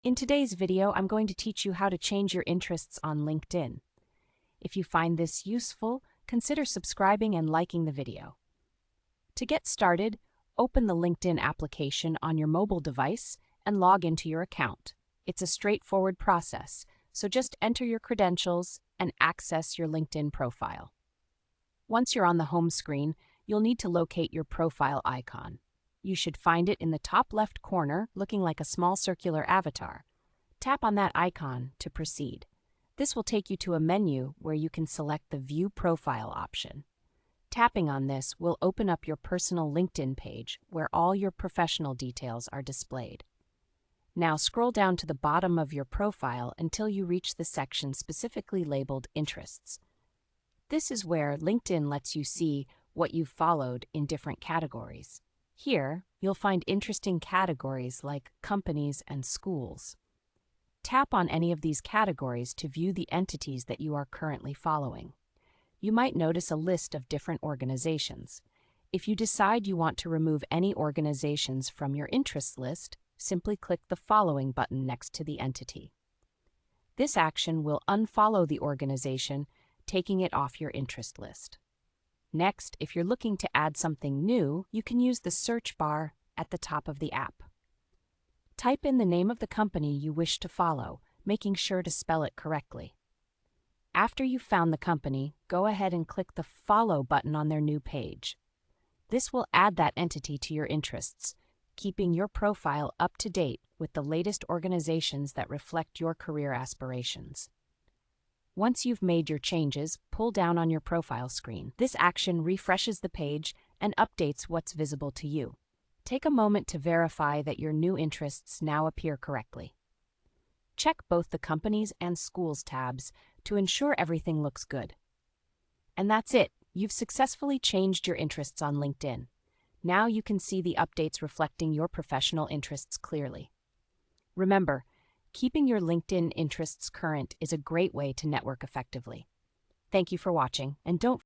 In today's video, I'm going to teach you how to change your interests on LinkedIn. If you find this useful, consider subscribing and liking the video. To get started, open the LinkedIn application on your mobile device and log into your account. It's a straightforward process, so just enter your credentials and access your LinkedIn profile. Once you're on the home screen, you'll need to locate your profile icon. You should find it in the top left corner, looking like a small circular avatar. Tap on that icon to proceed. This will take you to a menu where you can select the View Profile option. Tapping on this will open up your personal LinkedIn page where all your professional details are displayed. Now scroll down to the bottom of your profile until you reach the section specifically labeled Interests. This is where LinkedIn lets you see what you've followed in different categories. Here, you'll find interesting categories like companies and schools. Tap on any of these categories to view the entities that you are currently following. You might notice a list of different organizations. If you decide you want to remove any organizations from your interests list, simply click the Following button next to the entity. This action will unfollow the organization, taking it off your interest list. Next, if you're looking to add something new, you can use the search bar at the top of the app. Type in the name of the company you wish to follow, making sure to spell it correctly. After you've found the company, go ahead and click the Follow button on their new page. This will add that entity to your interests, keeping your profile up to date with the latest organizations that reflect your career aspirations. Once you've made your changes, pull down on your profile screen. This action refreshes the page and updates what's visible to you. Take a moment to verify that your new interests now appear correctly. Check both the Companies and Schools tabs to ensure everything looks good. And that's it. You've successfully changed your interests on LinkedIn. Now you can see the updates reflecting your professional interests clearly. Remember, keeping your LinkedIn interests current is a great way to network effectively. Thank you for watching, and don't